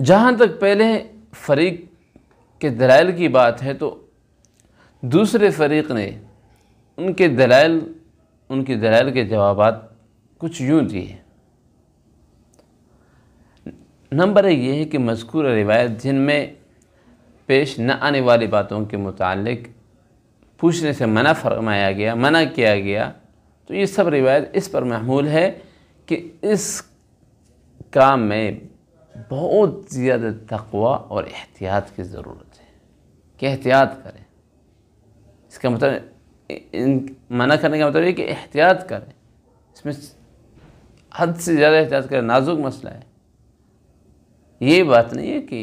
جہاں تک پہلے فریق کے دلائل کی بات ہے تو دوسرے فریق نے ان کی دلائل کے جوابات کچھ یوں دیے۔ نمبر 1 یہ ہے کہ مذکورہ روایت جن میں پیش نہ آنے والی باتوں کے متعلق پوچھنے سے منع کیا گیا تو یہ سب روایت اس پر محمول ہے کہ اس کام میں بہت زیادہ تقوی اور احتیاط کی ضرورت ہے کہ احتیاط کریں۔ اس کا مطلب منع کرنے کا مطلب یہ کہ احتیاط کریں، اس میں حد سے زیادہ احتیاط کریں، نازک مسئلہ ہے۔ یہ بات نہیں ہے کہ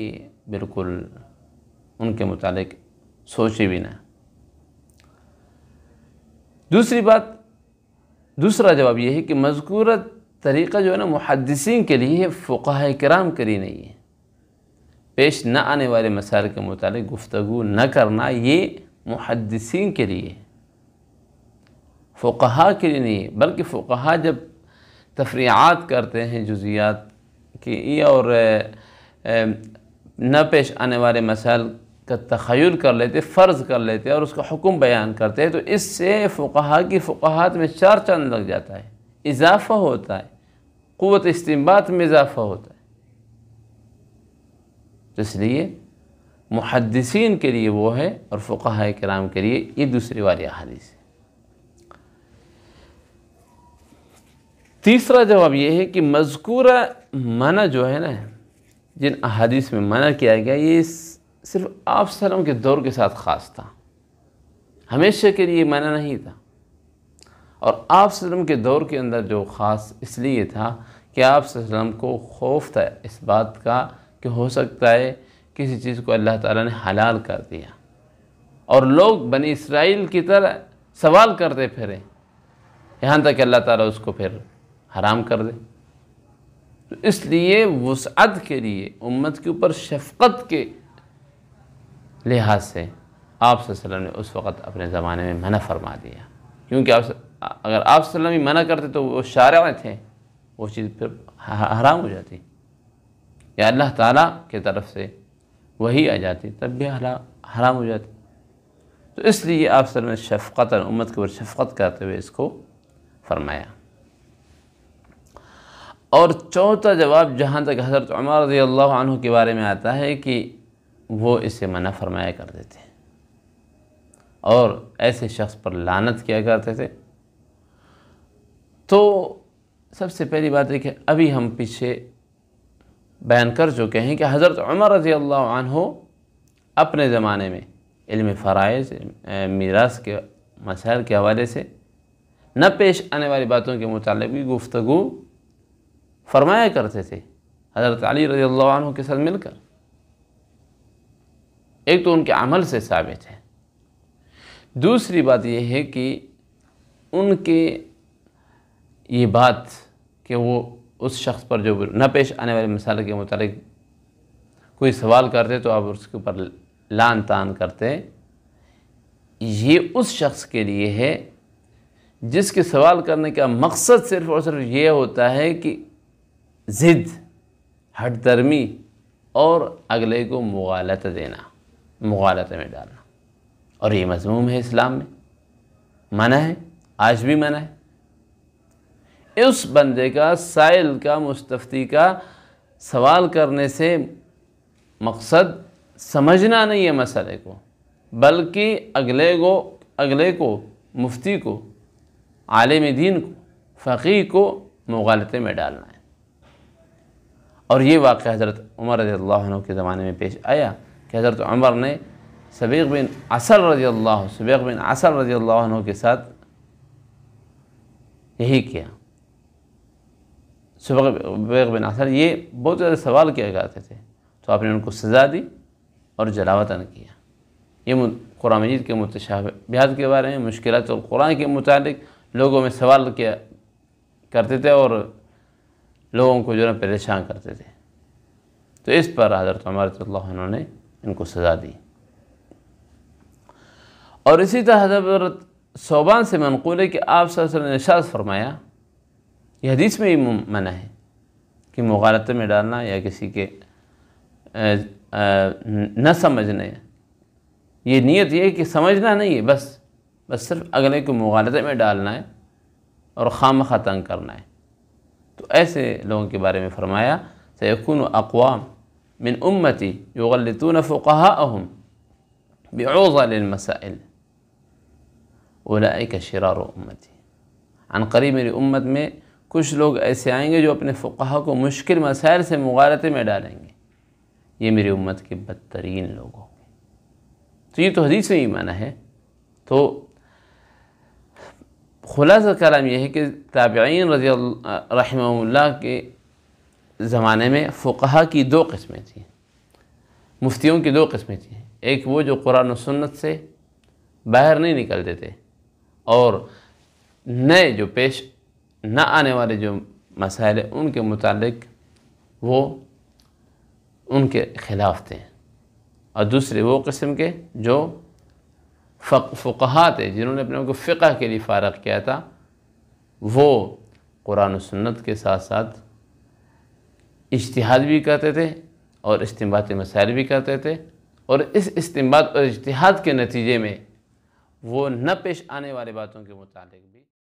بالکل ان کے متعلق سوچے بھی نہ۔ دوسرا جواب یہ ہے کہ مذکورہ طریقہ جو ہے نا محدثین کے لیے ہے، فقہاء کرام کے لیے نہیں ہے۔ پیش نہ آنے والے مسائل کے متعلق گفتگو نہ کرنا یہ محدثین کے لیے ہے، فقہاء کے لیے نہیں ہے۔ بلکہ فقہاء جب تفریعات کرتے ہیں جزیات کی اور نہ پیش آنے والے مسائل کا تخیل کر لیتے، فرض کر لیتے اور اس کا حکم بیان کرتے ہیں، تو اس سے فقہاء کی فقاہت میں 4 چاند لگ جاتا ہے، اضافہ ہوتا ہے، قوت استنباط میں اضافہ ہوتا ہے۔ تو اس لیے محدثین کے لیے وہ ہے اور فقہاء کرام کے لیے یہ دوسری والی احادیث ہے۔ تیسرا جواب یہ ہے کہ مذکورہ منع جو ہے نا، جن احادیث میں منع کیا گیا، یہ صرف آپ صلی اللہ علیہ وسلم کے دور کے ساتھ خاص تھا، ہمیشہ کے لیے منع نہیں تھا۔ اور آپ صلی اللہ علیہ وسلم کے دور کے اندر جو خاص اس لیے تھا کہ آپ صلی اللہ علیہ وسلم کو خوف تھا اس بات کا کہ ہو سکتا ہے کسی چیز کو اللہ تعالیٰ نے حلال کر دیا اور لوگ بنی اسرائیل کی طرح سوال کرتے پھریں یہاں تک کہ اللہ تعالیٰ اس کو پھر حرام کر دے۔ تو اس لیے وسعت کے لیے، امت کے اوپر شفقت کے لحاظ سے آپ صلی اللہ علیہ وسلم نے اس وقت اپنے زمانے میں منع فرما دیا، کیونکہ اگر آپ صلی اللہ علیہ وسلم منع کرتے تو وہ شارع تھے، وہ چیز پھر حرام ہو جاتی، یا اللہ تعالیٰ کی طرف سے وہی آ جاتی تب بھی حرام ہو جاتی۔ تو اس لیے آپ صلی اللہ علیہ وسلم نے شفقت اور امت کے اوپر شفقت کرتے ہوئے اس کو فرمایا۔ اور چوتھا جواب جہاں تک حضرت عمر رضی اللہ عنہ کے بارے میں آتا ہے کہ وہ اسے منع فرمایا کرتے تھے اور ایسے شخص پر لعنت کیا کرتے تھے۔ تو سب سے پہلی بات ہے کہ ابھی ہم پیچھے بیان کر چکے ہیں کہ حضرت عمر رضی اللہ عنہ اپنے زمانے میں علم فرائض، میراث کے مسائل کے حوالے سے نہ پیش آنے والی باتوں کے متعلق بھی گفتگو فرمایا کرتے تھے حضرت علی رضی اللہ عنہ کے ساتھ مل کر۔ ایک تو ان کے عمل سے ثابت ہے، دوسری بات یہ ہے کہ ان کے یہ بات کہ وہ اس شخص پر جو نہ پیش آنے والے مسائل کے متعلق کوئی سوال کرتے تو آپ اس کے اوپر لعن طعن کرتے، یہ اس شخص کے لیے ہے جس کے سوال کرنے کا مقصد صرف اور صرف یہ ہوتا ہے کہ ضد، ہٹ درمی اور اگلے کو مغالطہ دینا، مغالطے میں ڈالنا، اور یہ مذموم ہے، اسلام میں منع ہے، آج بھی منع ہے۔ اس بندے کا، سائل کا، مستفتی کا سوال کرنے سے مقصد سمجھنا نہیں ہے مسئلے کو، بلکہ اگلے کو، مفتی کو، عالم دین کو، فقیہ کو مغالطے میں ڈالنا ہے۔ اور یہ واقعہ حضرت عمر رضی اللہ عنہ کے زمانے میں پیش آیا کہ حضرت عمر نے سبیغ بن عسل رضی اللہ عنہ کے ساتھ یہی کیا۔ سبیغ بن عسل یہ بہت زیادہ سوال کیا کرتے تھے، تو آپ نے ان کو سزا دی اور جلاوطن کیا۔ یہ قرآن مجید کے متشابہات کے بارے میں، مشکلات القرآن کے متعلق لوگوں میں سوال کیا کرتے تھے اور لوگوں کو جو ہے پریشان کرتے تھے، تو اس پر حضرت عمر رضی اللہ عنہ نے ان کو سزا دی۔ اور اسی طرح حضرت ثوبان سے منقول ہے کہ آپ صلی اللہ علیہ وسلم نے ارشاد فرمایا، یہ حدیث میں ہی منع ہے کہ مغالطے میں ڈالنا یا کسی کے نہ سمجھنے، یہ نیت یہ ہے کہ سمجھنا نہیں ہے، بس صرف اگلے کو مغالطے میں ڈالنا ہے اور خواہ تنگ کرنا ہے۔ تو ایسے لوگوں کے بارے میں فرمایا سیکون اقوام من امتی یغلطون فقہاءہم بعوضل المسائل اولئک شرار امتی، عن قریب میری امت میں کچھ لوگ ایسے آئیں گے جو اپنے فقہا کو مشکل مسائل سے مغالطے میں ڈالیں گے، یہ میری امت کے بدترین لوگ ہوں گے۔ تو یہ تو حدیث میں ہی معنی ہے۔ تو خلاصہ کلام یہ ہے کہ تابعین رحمہ اللہ کے زمانے میں فقہا کی دو قسمیں تھیں، مفتیوں کی دو قسمیں تھیں، ایک وہ جو قرآن و سنت سے باہر نہیں نکلتے تھے، اور نئے جو پیش نہ آنے والے جو مسائل ہیں ان کے متعلق وہ ان کے خلاف تھے، اور دوسرے وہ قسم کے جو فقہا تھے جنہوں نے اپنے کو فقہ کے لیے فارغ کیا تھا، وہ قرآن و سنت کے ساتھ ساتھ اجتہاد بھی کرتے تھے اور استنباطی مسائل بھی کرتے تھے، اور اس استنباط اور اجتہاد کے نتیجے میں وہ نہ پیش آنے والے باتوں کے متعلق بھی